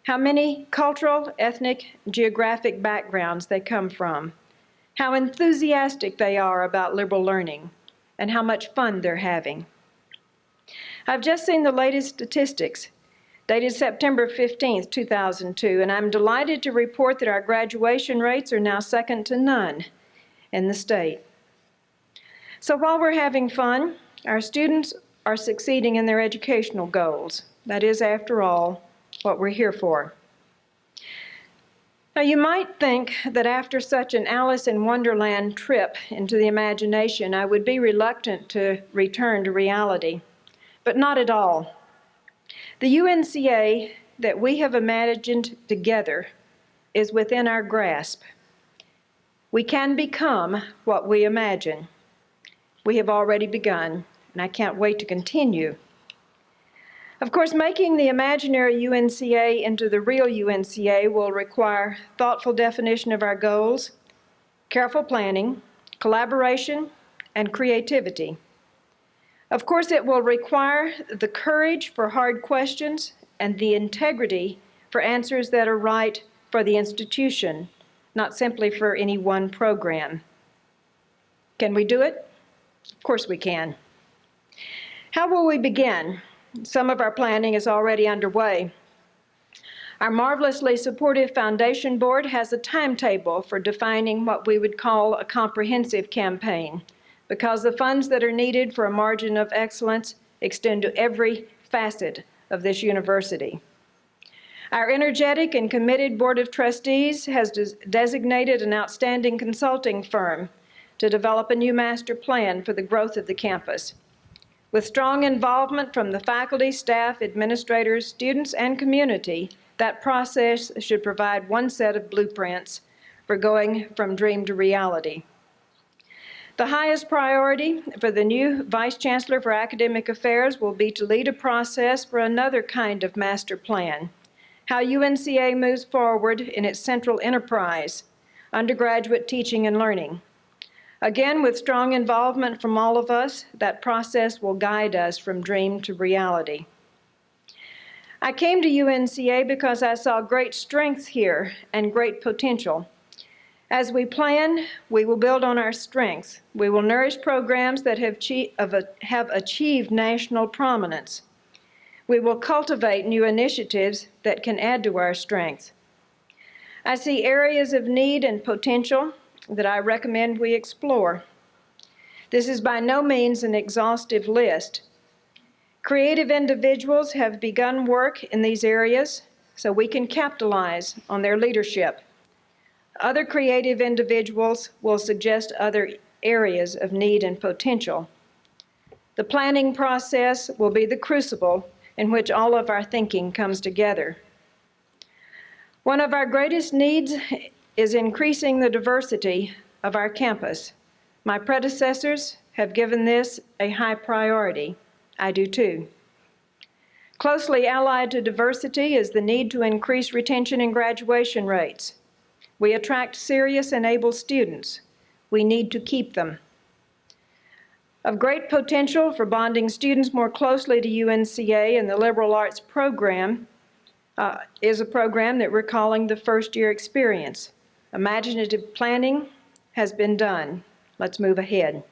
how many cultural, ethnic, geographic backgrounds they come from, how enthusiastic they are about liberal learning, and how much fun they're having. I've just seen the latest statistics, dated September 15th, 2002, and I'm delighted to report that our graduation rates are now second to none in the state. So while we're having fun, our students are succeeding in their educational goals. That is, after all, what we're here for. Now, you might think that after such an Alice in Wonderland trip into the imagination, I would be reluctant to return to reality, but not at all. The UNCA that we have imagined together is within our grasp. We can become what we imagine. We have already begun, and I can't wait to continue. Of course, making the imaginary UNCA into the real UNCA will require thoughtful definition of our goals, careful planning, collaboration, and creativity. Of course, it will require the courage for hard questions and the integrity for answers that are right for the institution, not simply for any one program. Can we do it? Of course we can. How will we begin? Some of our planning is already underway. Our marvelously supportive foundation board has a timetable for defining what we would call a comprehensive campaign, because the funds that are needed for a margin of excellence extend to every facet of this university. Our energetic and committed Board of Trustees has designated an outstanding consulting firm to develop a new master plan for the growth of the campus. With strong involvement from the faculty, staff, administrators, students, and community, that process should provide one set of blueprints for going from dream to reality. The highest priority for the new Vice Chancellor for Academic Affairs will be to lead a process for another kind of master plan, how UNCA moves forward in its central enterprise, undergraduate teaching and learning. Again, with strong involvement from all of us, that process will guide us from dream to reality. I came to UNCA because I saw great strength here and great potential. As we plan, we will build on our strengths. We will nourish programs that have achieved national prominence. We will cultivate new initiatives that can add to our strength. I see areas of need and potential that I recommend we explore. This is by no means an exhaustive list. Creative individuals have begun work in these areas so we can capitalize on their leadership. Other creative individuals will suggest other areas of need and potential. The planning process will be the crucible in which all of our thinking comes together. One of our greatest needs is increasing the diversity of our campus. My predecessors have given this a high priority. I do too. Closely allied to diversity is the need to increase retention and graduation rates. We attract serious and able students. We need to keep them. Of great potential for bonding students more closely to UNCA and the liberal arts program is a program that we're calling the First Year Experience. Imaginative planning has been done. Let's move ahead.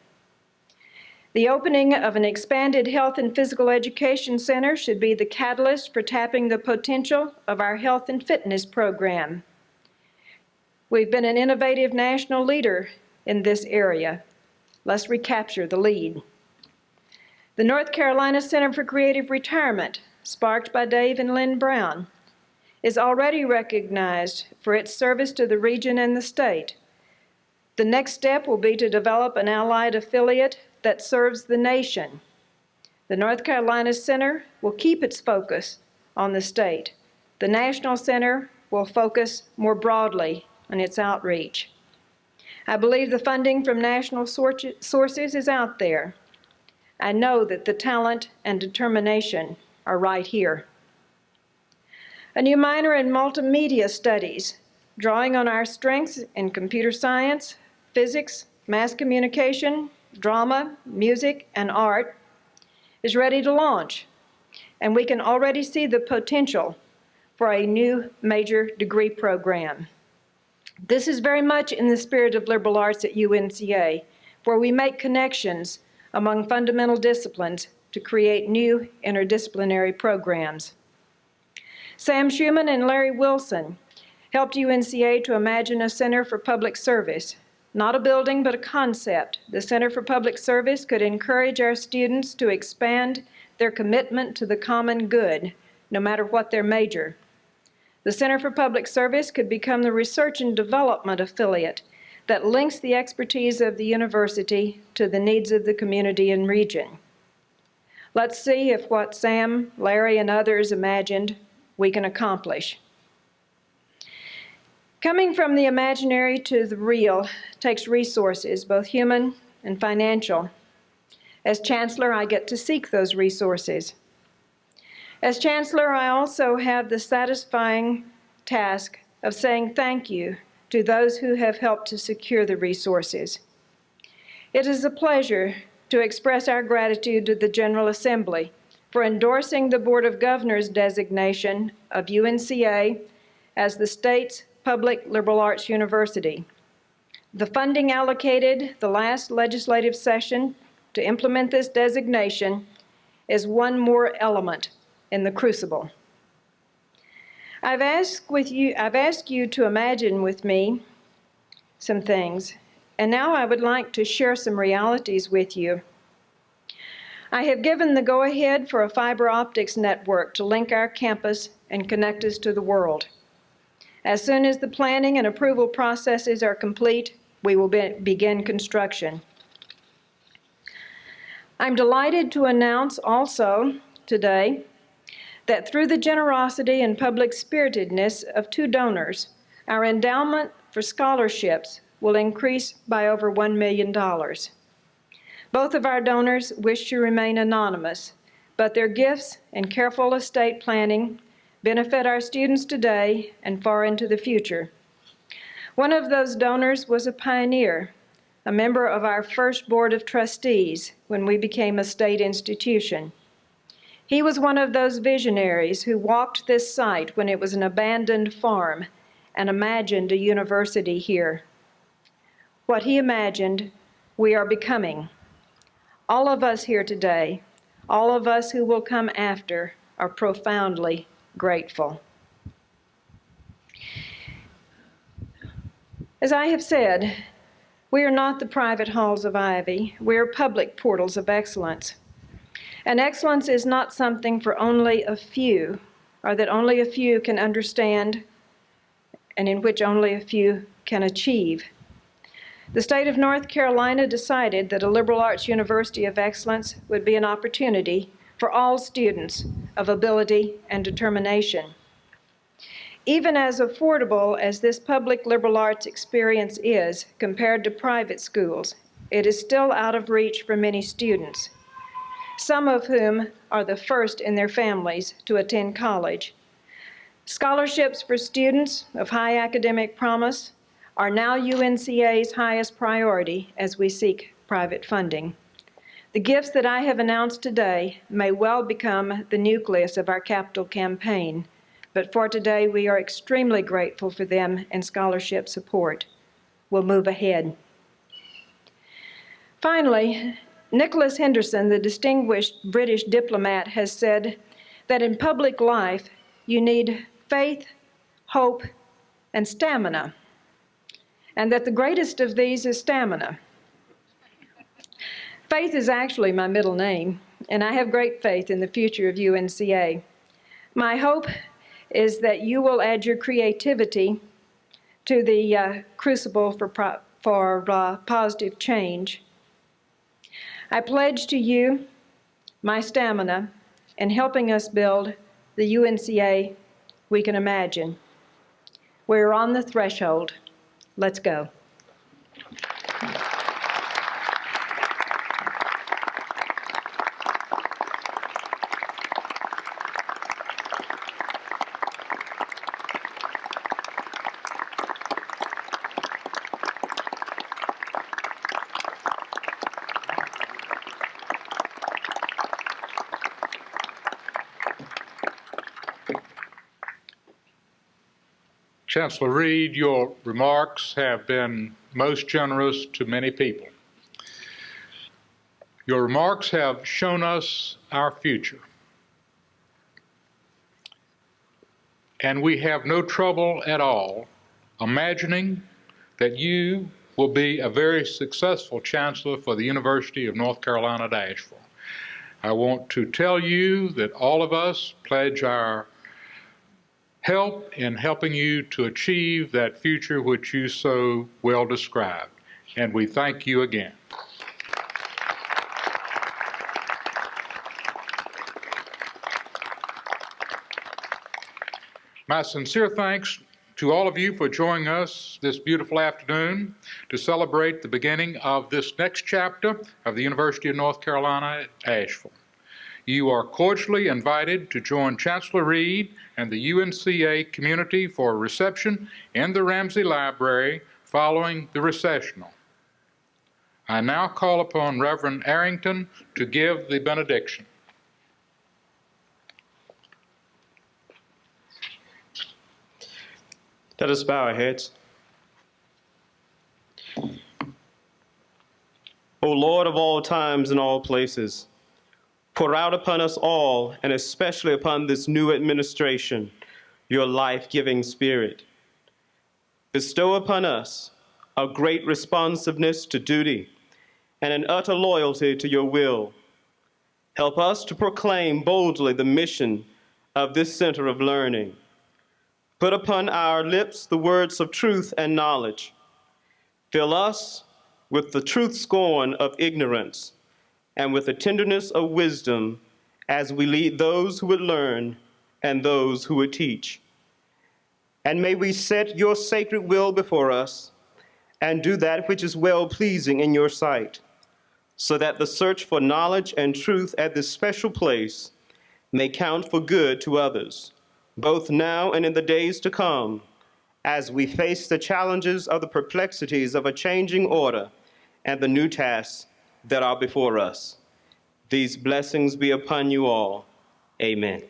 The opening of an expanded health and physical education center should be the catalyst for tapping the potential of our health and fitness program. We've been an innovative national leader in this area. Let's recapture the lead. The North Carolina Center for Creative Retirement, sparked by Dave and Lynn Brown, is already recognized for its service to the region and the state. The next step will be to develop an allied affiliate that serves the nation. The North Carolina Center will keep its focus on the state. The National Center will focus more broadly on its outreach. I believe the funding from national sources is out there. I know that the talent and determination are right here. A new minor in multimedia studies, drawing on our strengths in computer science, physics, mass communication, drama, music, and art, is ready to launch, and we can already see the potential for a new major degree program. This is very much in the spirit of liberal arts at UNCA, where we make connections among fundamental disciplines to create new interdisciplinary programs. Sam Schuman and Larry Wilson helped UNCA to imagine a center for public service. Not a building, but a concept. The Center for Public Service could encourage our students to expand their commitment to the common good, no matter what their major. The Center for Public Service could become the research and development affiliate that links the expertise of the university to the needs of the community and region. Let's see if what Sam, Larry, and others imagined we can accomplish. Coming from the imaginary to the real takes resources, both human and financial. As Chancellor, I get to seek those resources. As Chancellor, I also have the satisfying task of saying thank you to those who have helped to secure the resources. It is a pleasure to express our gratitude to the General Assembly for endorsing the Board of Governors designation of UNCA as the state's public liberal arts university. The funding allocated the last legislative session to implement this designation is one more element in the crucible. I've asked you to imagine with me some things, and now I would like to share some realities with you. I have given the go-ahead for a fiber optics network to link our campus and connect us to the world. As soon as the planning and approval processes are complete, we will begin construction. I'm delighted to announce also today that through the generosity and public spiritedness of two donors, our endowment for scholarships will increase by over $1 million. Both of our donors wish to remain anonymous, but their gifts and careful estate planning benefit our students today and far into the future. One of those donors was a pioneer, a member of our first Board of Trustees when we became a state institution. He was one of those visionaries who walked this site when it was an abandoned farm and imagined a university here. What he imagined, we are becoming. All of us here today, all of us who will come after, are profoundly grateful. As I have said, we are not the private halls of Ivy. We are public portals of excellence. And excellence is not something for only a few, or that only a few can understand, and in which only a few can achieve. The state of North Carolina decided that a liberal arts university of excellence would be an opportunity for all students of ability and determination. Even as affordable as this public liberal arts experience is compared to private schools, it is still out of reach for many students, some of whom are the first in their families to attend college. Scholarships for students of high academic promise are now UNCA's highest priority as we seek private funding. The gifts that I have announced today may well become the nucleus of our capital campaign, but for today we are extremely grateful for them and scholarship support. We'll move ahead. Finally, Nicholas Henderson, the distinguished British diplomat, has said that in public life you need faith, hope, and stamina, and that the greatest of these is stamina. Faith is actually my middle name, and I have great faith in the future of UNCA. My hope is that you will add your creativity to the crucible for positive change. I pledge to you my stamina in helping us build the UNCA we can imagine. We're on the threshold. Let's go. Chancellor Reed, your remarks have been most generous to many people. Your remarks have shown us our future. And we have no trouble at all imagining that you will be a very successful chancellor for the University of North Carolina at Asheville. I want to tell you that all of us pledge our help in helping you to achieve that future which you so well described. And we thank you again. My sincere thanks to all of you for joining us this beautiful afternoon to celebrate the beginning of this next chapter of the University of North Carolina at Asheville. You are cordially invited to join Chancellor Reed and the UNCA community for a reception in the Ramsey Library following the recessional. I now call upon Reverend Arrington to give the benediction. Let us bow our heads. O Lord of all times and all places, pour out upon us all, and especially upon this new administration, your life-giving spirit. Bestow upon us a great responsiveness to duty and an utter loyalty to your will. Help us to proclaim boldly the mission of this center of learning. Put upon our lips the words of truth and knowledge. Fill us with the truth scorn of ignorance, and with the tenderness of wisdom as we lead those who would learn and those who would teach. And may we set your sacred will before us and do that which is well-pleasing in your sight, so that the search for knowledge and truth at this special place may count for good to others, both now and in the days to come, as we face the challenges of the perplexities of a changing order and the new tasks that are before us. These blessings be upon you all. Amen.